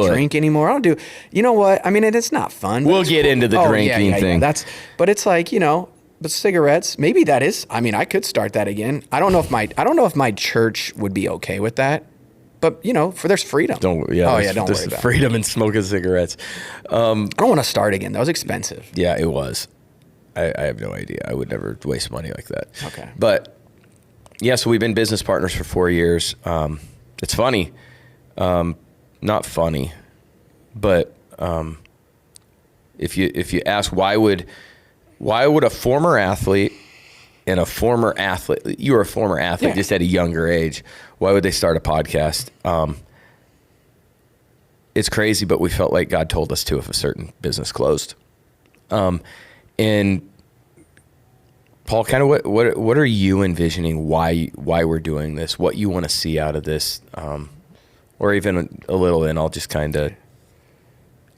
drink anymore. I don't do. You know what? I mean, it's not fun. We'll get into the drinking thing. Yeah. But it's like But cigarettes, maybe that is. I mean, I could start that again. I don't know if my church would be okay with that. But there's freedom. Don't worry about it. Freedom in smoking cigarettes. I don't want to start again. That was expensive. Yeah, it was. I have no idea. I would never waste money like that. Okay. But yeah, so we've been business partners for 4 years. It's funny, not funny, but if you ask why would a former athlete and a former athlete, you were a former athlete just at a younger age, why would they start a podcast? It's crazy, but we felt like God told us to if a certain business closed. And Paul, kind of what are you envisioning why we're doing this, what you want to see out of this, or even a little, and I'll just kind of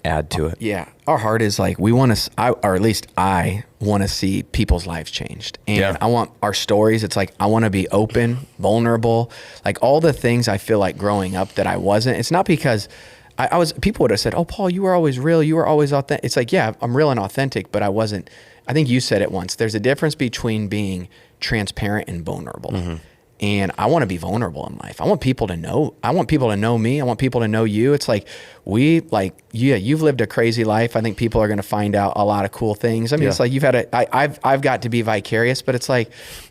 add to it. Yeah. Our heart is like, we want to, or at least I want to see people's lives changed. And I want our stories. It's like, I want to be open, vulnerable, like all the things I feel like growing up that I wasn't. It's not because I was, people would have said, oh, Paul, you were always real. You were always authentic. It's like, yeah, I'm real and authentic, but I wasn't. I think you said it once. There's a difference between being transparent and vulnerable. Mm-hmm. And I want to be vulnerable in life. I want people to know. I want people to know me. I want people to know you. It's like you've lived a crazy life. I think people are going to find out a lot of cool things. I mean, it's like you've had I've got to be vicarious, but it's like,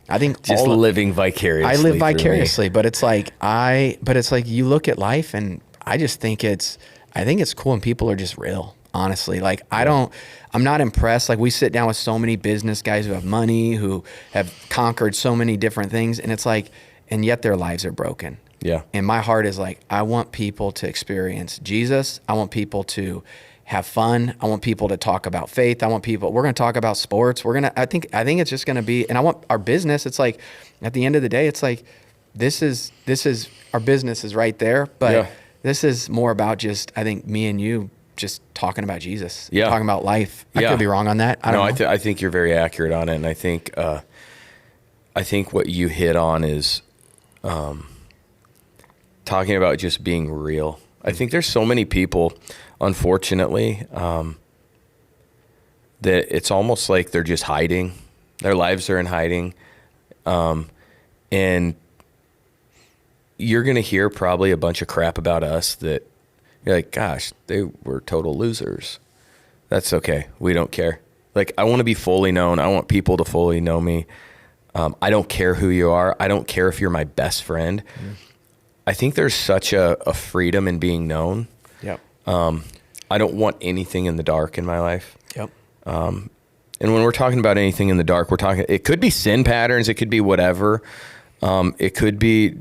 I think just living vicariously. I live vicariously, but it's like you look at life, and I just think it's cool when people are just real. Honestly, like I'm not impressed. Like we sit down with so many business guys who have money, who have conquered so many different things. And it's like, and yet their lives are broken. Yeah. And my heart is like, I want people to experience Jesus. I want people to have fun. I want people to talk about faith. We're going to talk about sports. I think it's just going to be, and I want our business. It's like, at the end of the day, it's like, this is our business is right there. But this is more about just, I think, me and you just talking about Jesus, talking about life. I could be wrong on that. I don't know. I think you're very accurate on it. And I think what you hit on is talking about just being real. I think there's so many people, unfortunately, that it's almost like they're just hiding. Their lives are in hiding. And you're going to hear probably a bunch of crap about us that you're like, gosh, they were total losers. That's okay. We don't care. Like, I want to be fully known. I want people to fully know me. I don't care who you are. I don't care if you're my best friend. Mm. I think there's such a freedom in being known. Yep. I don't want anything in the dark in my life. Yep. And when we're talking about anything in the dark, it could be sin patterns. It could be whatever. It could be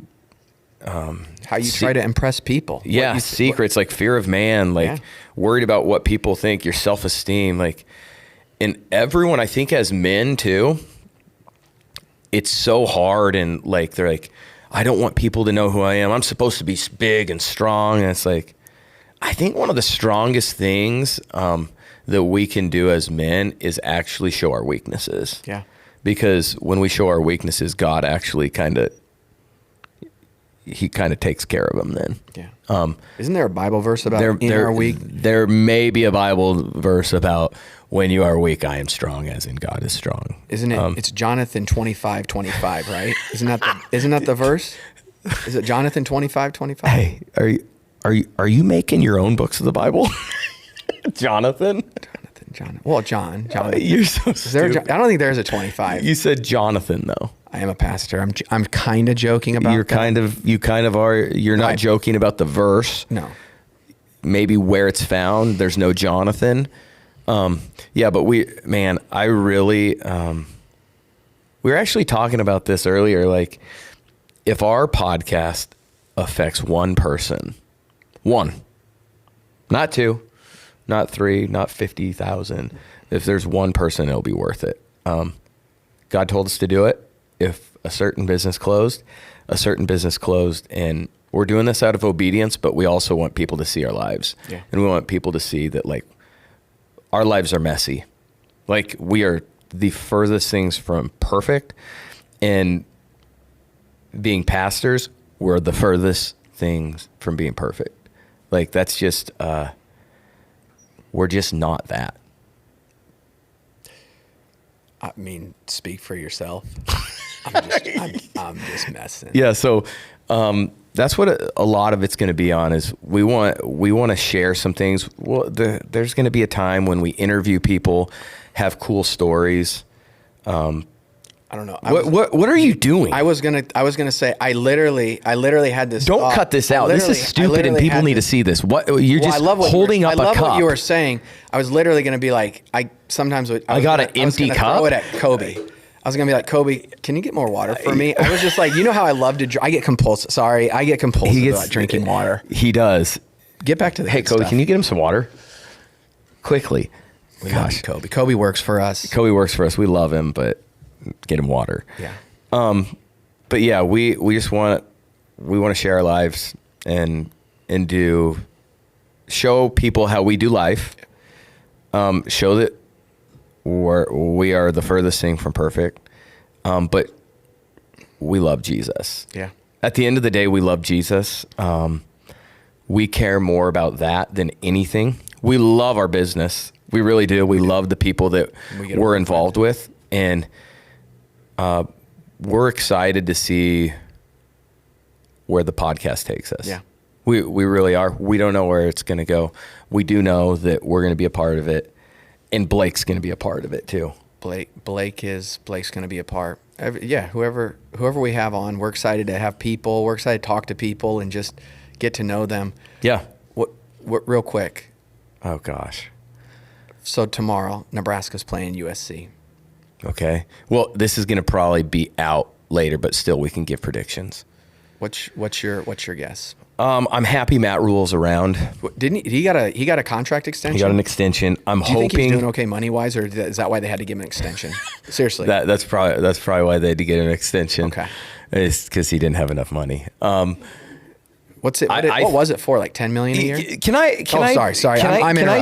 how you try to impress people. Yeah, secrets, like fear of man, like worried about what people think, your self-esteem. Like, and everyone, I think as men too, it's so hard, and like they're like, I don't want people to know who I am. I'm supposed to be big and strong. And it's like, I think one of the strongest things that we can do as men is actually show our weaknesses. Yeah. Because when we show our weaknesses, God actually kind of takes care of them then. Yeah. Isn't there a Bible verse about in our weak? There may be a Bible verse about when you are weak, I am strong, as in God is strong. Isn't it? It's Jonathan 25:25, right? Isn't that the verse? Is it Jonathan 25:25? Hey, are you making your own books of the Bible? Jonathan. Well, John. You're so stupid. I don't think there's a 25. You said Jonathan though. I am a pastor. I'm kind of joking about that. You kind of are. You're not joking about the verse. No. Maybe where it's found. There's no Jonathan. Yeah, but I really, we were actually talking about this earlier. Like, if our podcast affects one person, not two, not three, not 50,000. If there's one person, it'll be worth it. God told us to do it. If a certain business closed, and we're doing this out of obedience, but we also want people to see our lives. Yeah. And we want people to see that, like, our lives are messy. Like, we are the furthest things from perfect, and being pastors, we're the furthest things from being perfect. Like, that's just, we're just not that. I mean, speak for yourself. I'm just messing. Yeah. So, that's what a lot of it's going to be on is we want to share some things. Well, there's going to be a time when we interview people, have cool stories. I don't know. What are you doing? I was gonna say I literally had this. Don't cut this out. This is stupid, and people need to see this. What you're just holding up a cup. I love what you were saying. I was literally gonna be like, I got an empty cup. Throw it at Kobe. I was gonna be like, Kobe, can you get more water for me? I was just like, you know how I love to. I get compulsive. Sorry, I get compulsive about drinking water. He does. Get back to the. Hey, Kobe, stuff. can you get him some water? Quickly. Gosh, Kobe. Kobe works for us. Kobe works for us. We love him, but get him water. Yeah. But yeah, we just want to share our lives and show people how we do life. Show that we are the furthest thing from perfect. But we love Jesus. Yeah. At the end of the day, we love Jesus. We care more about that than anything. We love our business. We really do. We love the people that we're involved with. And we're excited to see where the podcast takes us. Yeah. We really are. We don't know where it's going to go. We do know that we're going to be a part of it, and Blake's going to be a part of it too. Blake's going to be a part. Whoever we have on, we're excited to have people. We're excited to talk to people and just get to know them. Yeah. What real quick. Oh gosh. So tomorrow, Nebraska's playing USC. Okay. Well, this is going to probably be out later, but still we can give predictions. What's your guess? I'm happy Matt Rule's around. Didn't he got a contract extension? He got an extension. Do you think he's doing okay money wise, or is that why they had to give him an extension? Seriously, that's probably why they had to get an extension. Okay, it's because he didn't have enough money. What's it? What was it for? Like $10 million a year? Sorry. Can I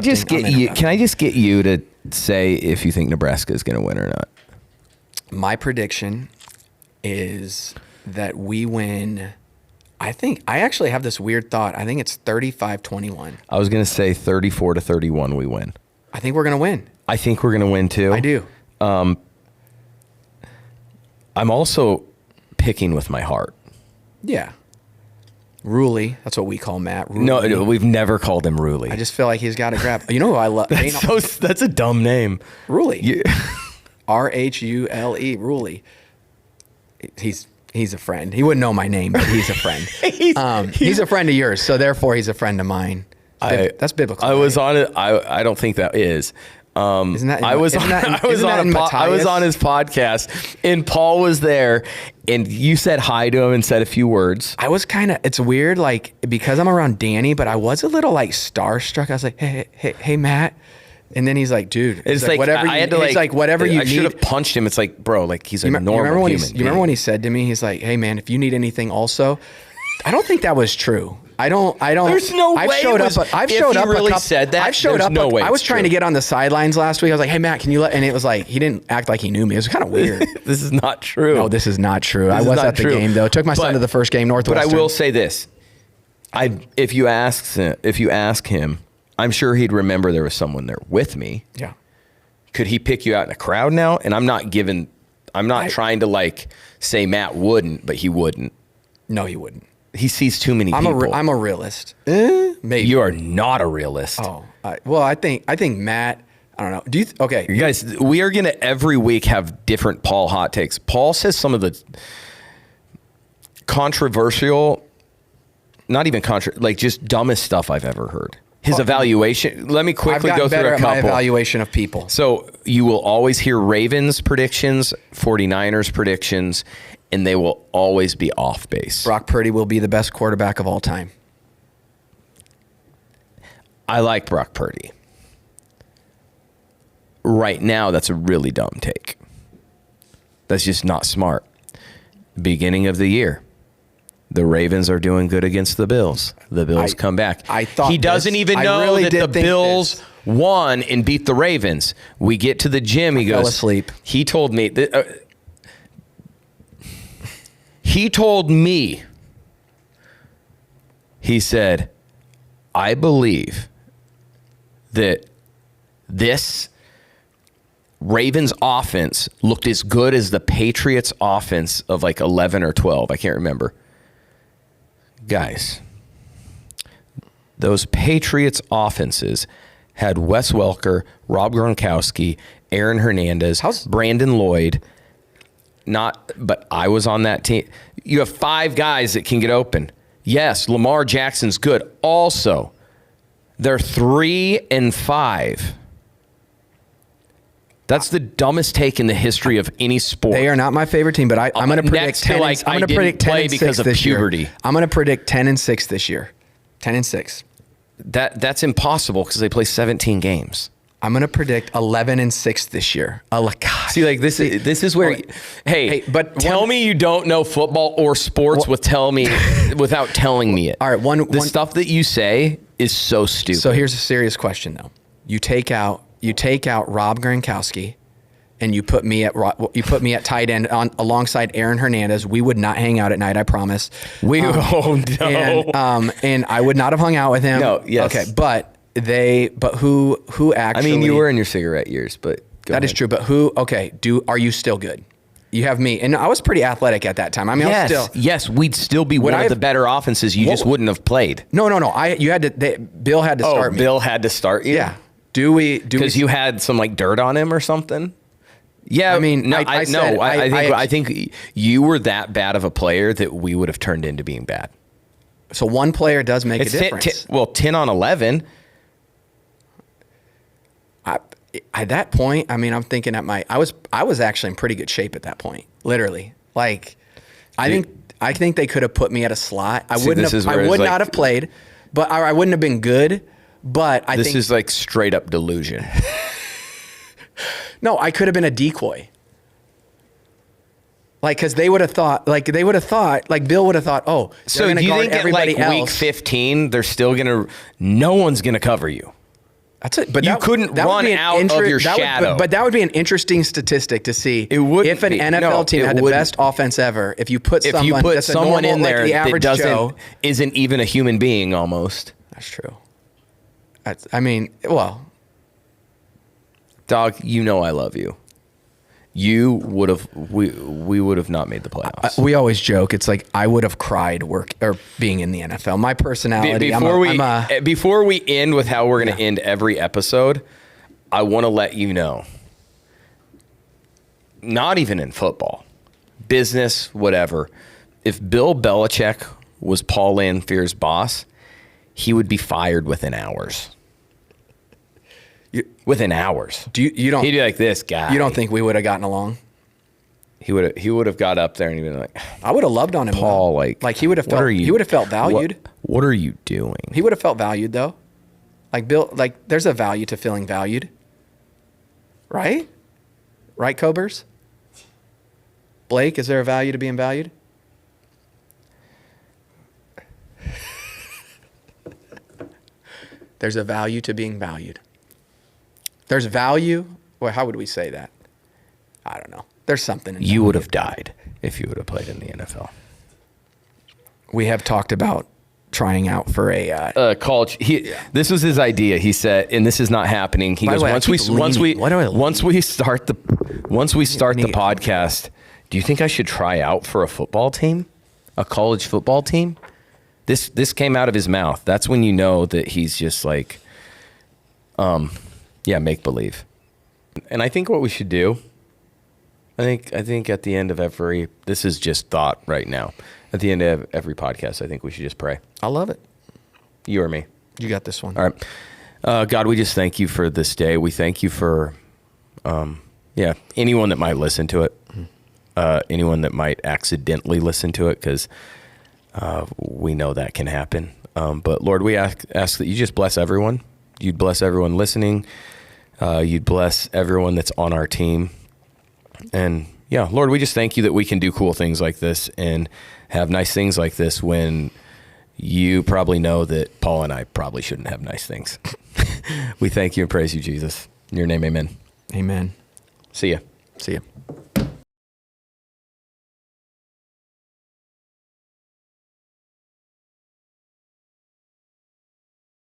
just get you to say if you think Nebraska is going to win or not? My prediction is that we win. I actually have this weird thought. I think it's 35-21. I was going to say 34-31 we win. I think we're going to win. I think we're going to win too. I do. I'm also picking with my heart. Yeah. Ruley, that's what we call Matt. Ruley. No, we've never called him Ruley. I just feel like he's got to grab. You know who I love? That's a dumb name. Ruley. R-H-U-L-E. Ruley. He's a friend. He wouldn't know my name, but he's a friend. He's a friend of yours, so therefore he's a friend of mine. That's biblical. I was on it. I don't think that is. Isn't that? I was on his podcast, and Paul was there, and you said hi to him and said a few words. I was it's weird, like, because I'm around Danny, but I was a little like starstruck. I was like, hey, Matt. And then he's like, dude, it's like whatever. Whatever you need. I should have punched him. It's like, bro, like he's a normal human. You remember when he said to me, he's like, hey man, if you need anything, also. I don't think that was true. I don't. There's no way. I've showed up. Said that. I've showed up. No way. I was trying to get on the sidelines last week. I was like, hey Matt, can you let? And it was like he didn't act like he knew me. It was kind of weird. This is not true. No, this is not true. I was at the game though. Took my son to the first game, Northwestern. But I will say this: if you ask him, I'm sure he'd remember there was someone there with me. Yeah. Could he pick you out in a crowd now? And I'm not trying to like say Matt wouldn't, but he wouldn't. No, he wouldn't. He sees too many people. I'm a realist. Maybe. You are not a realist. Oh, I think Matt. I don't know. Okay? You guys, we are going to every week have different Paul hot takes. Paul says some of the controversial, not even like just dumbest stuff I've ever heard. His evaluation. Let me quickly go through a couple. My evaluation of people. So you will always hear Ravens predictions, 49ers predictions, and they will always be off base. Brock Purdy will be the best quarterback of all time. I like Brock Purdy. Right now, that's a really dumb take. That's just not smart. Beginning of the year, the Ravens are doing good against the Bills. The Bills come back. I thought he doesn't even know that the Bills won and beat the Ravens. We get to the gym. He goes, fell asleep. He told me that. He said, I believe that this Ravens offense looked as good as the Patriots offense of like 11 or 12. I can't remember. Guys, those Patriots offenses had Wes Welker, Rob Gronkowski, Aaron Hernandez, Brandon Lloyd. But I was on that team. You have 5 guys that can get open. Yes, Lamar Jackson's good. Also, they're 3-5. That's the dumbest take in the history of any sport. They are not my favorite team, but I'm going to predict 10. I'm going to predict 10 because of puberty. I'm going to predict 10-6 this year. 10-6. That's impossible because they play 17 games. I'm going to predict 11-6 this year. See, like this is where. But tell me you don't know football or sports without telling me it. All right, the stuff that you say is so stupid. So here's a serious question though. You take out Rob Gronkowski, and you put me at tight end alongside Aaron Hernandez. We would not hang out at night, I promise. Oh no. And I would not have hung out with him. No. Yes. Okay, but who actually? I mean, you were in your cigarette years, but that is true. But who? Okay, are you still good? You have me, and I was pretty athletic at that time. I mean, yes, we'd still be one of the better offenses. You just wouldn't have played. No. Bill had to start me. Bill had to start you. Yeah. Because you had some like dirt on him or something? Yeah, I mean, I think you were that bad of a player that we would have turned into being bad. So one player does make a difference. 10 on 11. At that point, I mean, I'm thinking I was actually in pretty good shape at that point. Literally, like I think they could have put me at a slot. I would not have played, but I wouldn't have been good. But I think this is like straight up delusion. No, I could have been a decoy. Like, because they would have thought, like Bill would have thought, oh, so do you think at like week 15, they're still no one's gonna cover you? That's it. But you couldn't run out of your shadow. But that would be an interesting statistic to see. If an NFL team had the best offense ever, if you put someone in there that isn't even a human being almost. That's true. Well, dog, you know I love you. We would have not made the playoffs. We always joke. It's like I would have cried being in the NFL. My personality. Before we end with how we're going to end every episode, I want to let you know. Not even in football, business, whatever. If Bill Belichick was Paul Lanphier's boss, he would be fired within hours. Within hours. You don't? He'd be like, this guy. You don't think we would have gotten along? He would have got up there and he'd been like, I would have loved on him. Paul, like he would have felt. He would have felt valued. What are you doing? He would have felt valued though. Like Bill, like there's a value to feeling valued. Right, Cobers. Blake, is there a value to being valued? There's a value to being valued. There's value. Well, how would we say that? I don't know. There's something. You would have died if you would have played in the NFL. We have talked about trying out for a college. This was his idea. He said, and this is not happening. He goes, once we start the podcast, do you think I should try out for a football team? a college football team. This came out of his mouth. That's when you know that he's just like, make believe. And I think what we should do, I think at the end of every, this is just thought right now. At the end of every podcast, I think we should just pray. I love it. You or me? You got this one. All right. God, we just thank you for this day. We thank you for, anyone that might listen to it, anyone that might accidentally listen to it, because we know that can happen. But Lord, we ask that you just bless everyone. You'd bless everyone listening. You'd bless everyone that's on our team. And yeah, Lord, we just thank you that we can do cool things like this and have nice things like this when you probably know that Paul and I probably shouldn't have nice things. We thank you and praise you, Jesus. In your name, amen. Amen. See ya. See ya.